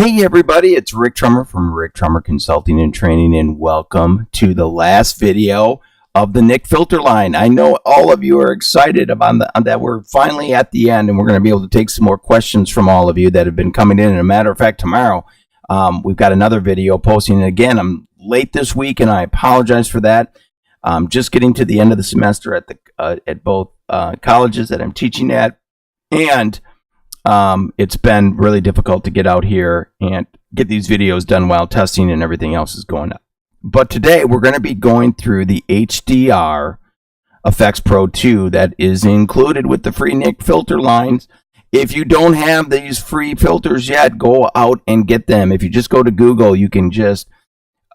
Hey everybody, it's Rick Trummer from Rick Trummer Consulting and Training, and welcome to the last video of the NIK Filter line. I know all of you are excited about that we're finally at the end, and we're going to be able to take some more questions from all of you that have been coming in. And a matter of fact, tomorrow we've got another video posting. And again, I'm late this week, and I apologize for that. Just getting to the end of the semester at both colleges that I'm teaching at, and it's been really difficult to get out here and get these videos done while testing and everything else is going on. But today we're going to be going through the HDR Efex Pro 2 that is included with the free NIK filter lines. If you don't have these free filters yet, go out and get them. If you just go to Google, you can just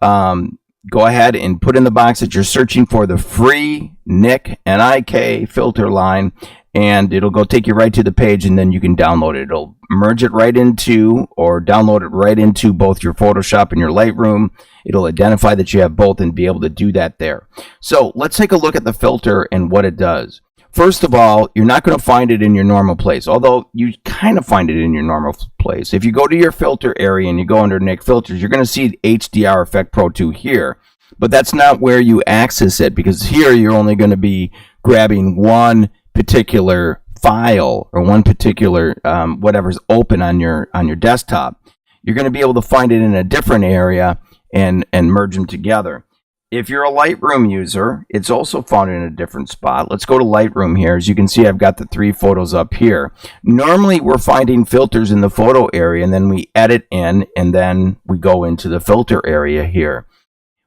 go ahead and put in the box that you're searching for the free NIK filter line, and it'll go take you right to the page, and then you can download it. It'll merge it right into, or download it right into both your Photoshop and your Lightroom. It'll identify that you have both and be able to do that there. So let's take a look at the filter and what it does. First of all, you're not going to find it in your normal place, although you kind of find it in your normal place. If you go to your filter area and you go under NIK Filters, you're going to see HDR Efex Pro 2 here. But that's not where you access it, because here you're only going to be grabbing one particular file or one particular whatever's open on your desktop. You're going to be able to find it in a different area and merge them together. If you're a Lightroom user, it's also found in a different spot. Let's go to Lightroom here. As you can see, I've got the three photos up here. Normally, we're finding filters in the photo area, and then we edit in, and then we go into the filter area here.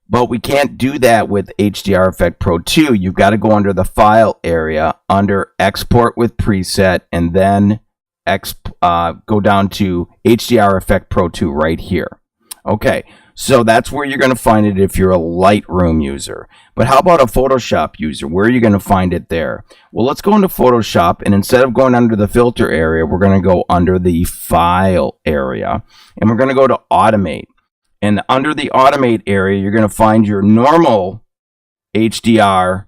But we can't do that with HDR Efex Pro 2. You've got to go under the File area, under Export with Preset, and then go down to HDR Efex Pro 2 right here. Okay, so that's where you're going to find it if you're a Lightroom user. But how about a Photoshop user? Where are you going to find it there? Well, let's go into Photoshop, and instead of going under the filter area, we're going to go under the File area, and we're going to go to Automate. And under the Automate area, you're going to find your normal HDR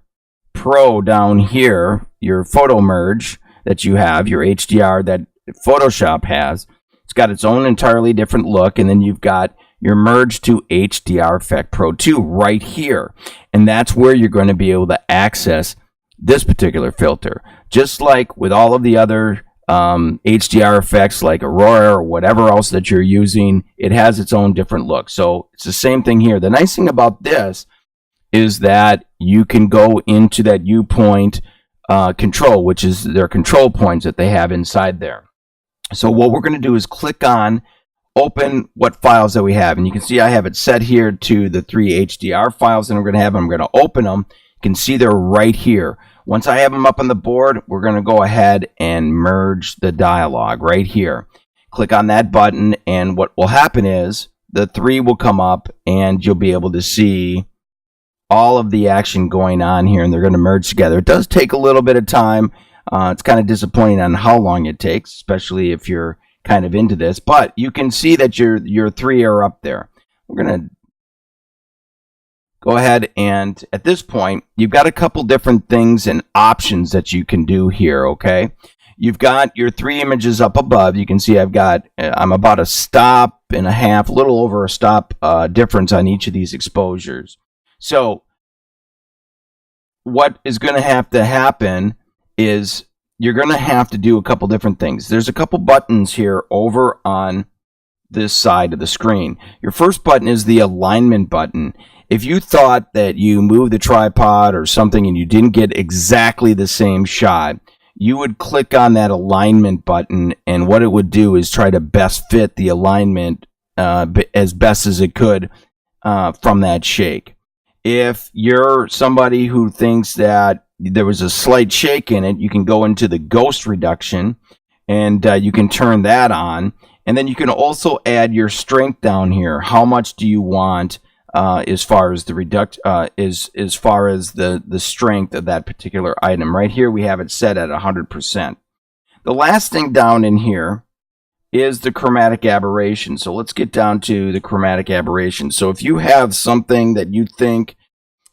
Pro down here, your photo merge that you have, your HDR that Photoshop has. It's got its own entirely different look, and then you've got your merge to HDR Efex Pro 2 right here. And that's where you're going to be able to access this particular filter. Just like with all of the other HDR effects like Aurora or whatever else that you're using, it has its own different look. So it's the same thing here. The nice thing about this is that you can go into that viewpoint control, which is their control points that they have inside there. So what we're going to do is click on open what files that we have, and you can see I have it set here to the 3 HDR files that I'm going to have. I'm going to open them. You can see they're right here. Once I have them up on the board, we're going to go ahead and merge the dialog right here. Click on that button, and what will happen is the 3 will come up, and you'll be able to see all of the action going on here, and they're going to merge together. It does take a little bit of time. It's kind of disappointing on how long it takes, especially if you're kind of into this, but you can see that your 3 are up there. We're going to go ahead, and at this point, you've got a couple different things and options that you can do here, okay? You've got your 3 images up above. You can see I'm about a stop and a half, a little over a stop difference on each of these exposures. So what is going to have to happen is you're going to have to do a couple different things. There's a couple buttons here over on this side of the screen. Your first button is the alignment button. If you thought that you moved the tripod or something and you didn't get exactly the same shot, you would click on that alignment button, and what it would do is try to best fit the alignment as best as it could from that shake. If you're somebody who thinks that there was a slight shake in it, you can go into the ghost reduction, and you can turn that on. And then you can also add your strength down here. How much do you want as far as the as far as the strength of that particular item? Right here we have it set at 100%. The last thing down in here is the chromatic aberration. So let's get down to the chromatic aberration. So if you have something that you think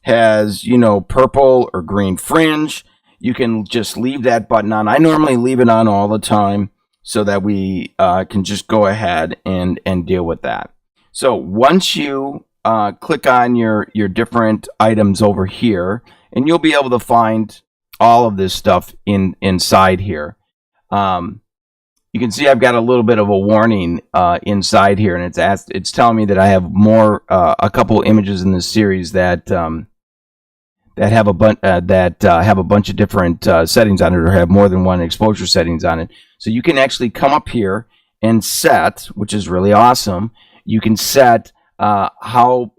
has, purple or green fringe, you can just leave that button on. I normally leave it on all the time. so that we can just go ahead and deal with that. So once you click on your different items over here, and you'll be able to find all of this stuff inside here. You can see I've got a little bit of a warning inside here, and it's telling me that I have a couple images in this series that have a bunch of different settings on it, or have more than one exposure settings on it. So you can actually come up here and set, which is really awesome. You can set how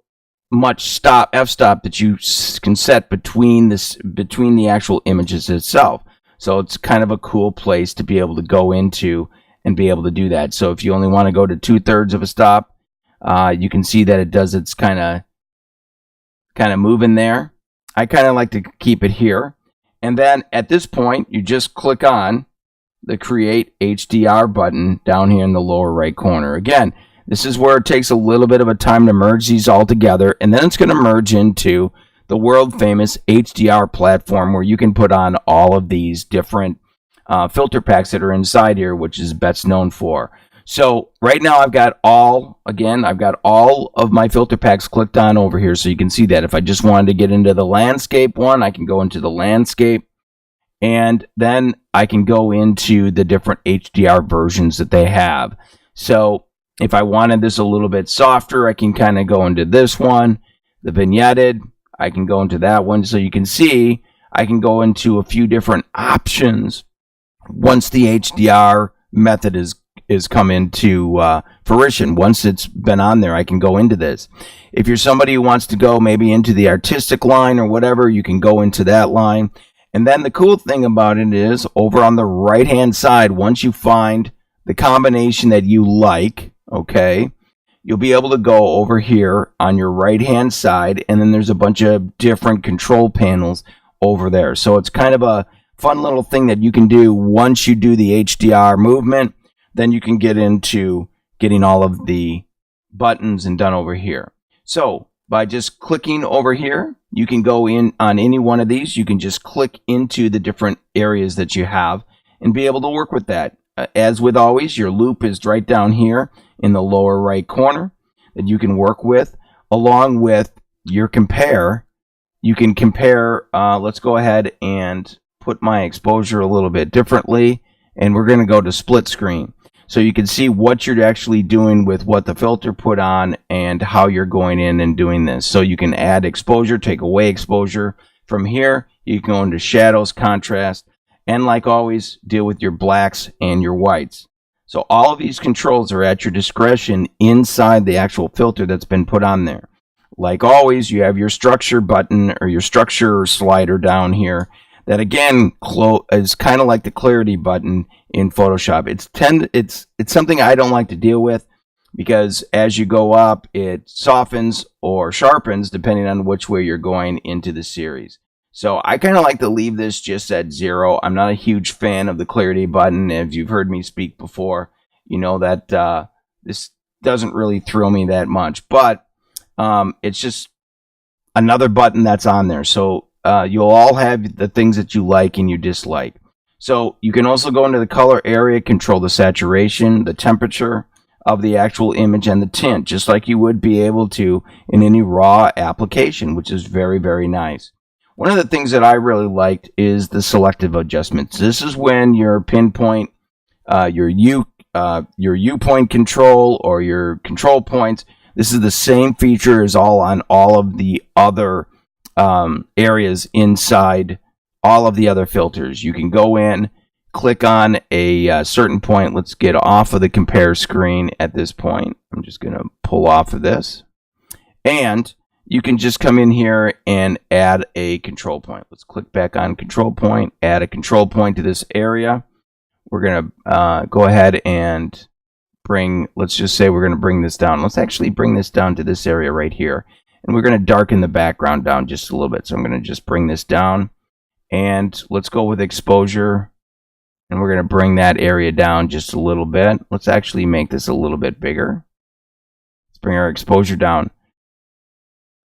much f-stop that you can set between the actual images itself. So it's kind of a cool place to be able to go into and be able to do that. So if you only want to go to 2/3 of a stop, you can see that it does its kind of moving there. I kind of like to keep it here. And then at this point, you just click on the Create HDR button down here in the lower right corner. Again, this is where it takes a little bit of a time to merge these all together, and then it's going to merge into the world famous HDR platform, where you can put on all of these different filter packs that are inside here, which is best known for. So right now I've got all of my filter packs clicked on over here, so you can see that if I just wanted to get into the landscape one, I can go into the landscape, and then I can go into the different HDR versions that they have. So if I wanted this a little bit softer, I can kind of go into this one, the vignetted. I can go into that one. So you can see I can go into a few different options once the HDR method is come into fruition. Once it's been on there, I can go into this. If you're somebody who wants to go maybe into the artistic line or whatever, you can go into that line. And then the cool thing about it is, over on the right hand side, once you find the combination that you like, okay, you'll be able to go over here on your right hand side, and then there's a bunch of different control panels over there. So it's kind of a fun little thing that you can do once you do the HDR movement. Then you can get into getting all of the buttons and done over here. So by just clicking over here, you can go in on any one of these. You can just click into the different areas that you have and be able to work with that. As with always, your loop is right down here in the lower right corner that you can work with, along with your compare. You can compare, let's go ahead and put my exposure a little bit differently, and we're going to go to split screen. So you can see what you're actually doing with what the filter put on and how you're going in and doing this. So you can add exposure, take away exposure. From here, you can go into shadows, contrast, and like always, deal with your blacks and your whites. So all of these controls are at your discretion inside the actual filter that's been put on there. Like always, you have your structure button or your structure slider down here. That again is kind of like the clarity button in Photoshop. It's something I don't like to deal with, because as you go up, it softens or sharpens depending on which way you're going into the series. So I kind of like to leave this just at 0. I'm not a huge fan of the clarity button. If you've heard me speak before, you know that this doesn't really thrill me that much. But it's just another button that's on there. So you'll all have the things that you like and you dislike. So you can also go into the color area, control the saturation, the temperature of the actual image, and the tint, just like you would be able to in any raw application, which is very, very nice. One of the things that I really liked is the selective adjustments. This is when your pinpoint, your U point control or your control points. This is the same feature as on all of the other areas inside all of the other filters. You can go in, click on a certain point. Let's get off of the compare screen at this point. I'm just going to pull off of this. And you can just come in here and add a control point. Let's click back on control point, add a control point to this area. We're going to go ahead and let's just say we're going to bring this down. Let's actually bring this down to this area right here. And we're going to darken the background down just a little bit. So I'm going to just bring this down. And let's go with exposure. And we're going to bring that area down just a little bit. Let's actually make this a little bit bigger. Let's bring our exposure down.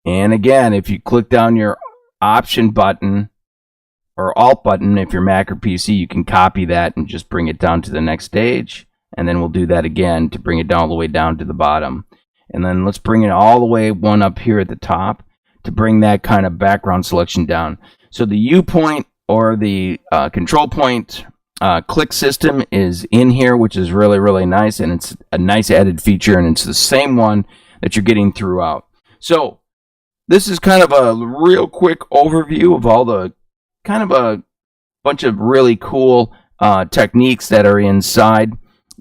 And again, if you click down your option button or Alt button, if you're Mac or PC, you can copy that and just bring it down to the next stage. And then we'll do that again to bring it down all the way down to the bottom. And then let's bring it all the way one up here at the top to bring that kind of background selection down. So the U point or the control point click system is in here, which is really, really nice. And it's a nice added feature, and it's the same one that you're getting throughout. So this is kind of a real quick overview of all the kind of a bunch of really cool techniques that are inside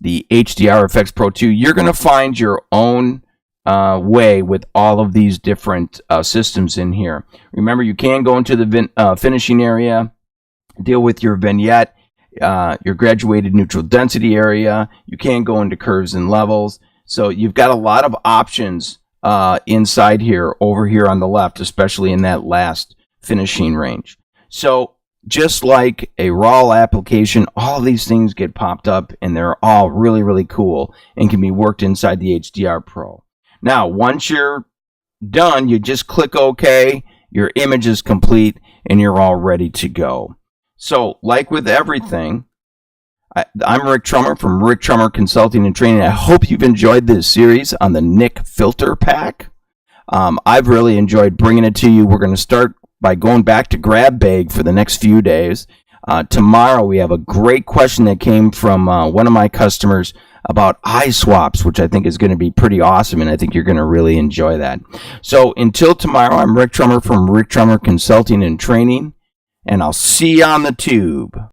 the HDR Efex Pro 2. You're going to find your own way with all of these different systems in here. Remember, you can go into the finishing area, deal with your vignette, your graduated neutral density area. You can go into curves and levels. So you've got a lot of options inside here, over here on the left, especially in that last finishing range. So just like a RAW application, all of these things get popped up, and they're all really, really cool and can be worked inside the HDR Pro. Now, once you're done, you just click OK, your image is complete, and you're all ready to go. So, like with everything, I'm Rick Trummer from Rick Trummer Consulting and Training. I hope you've enjoyed this series on the NIK Filter Pack. I've really enjoyed bringing it to you. We're going to start by going back to grab bag for the next few days. Tomorrow we have a great question that came from one of my customers about eye swaps, which I think is going to be pretty awesome, and I think you're going to really enjoy that. So until tomorrow, I'm Rick Trummer from Rick Trummer Consulting and Training, and I'll see you on the tube.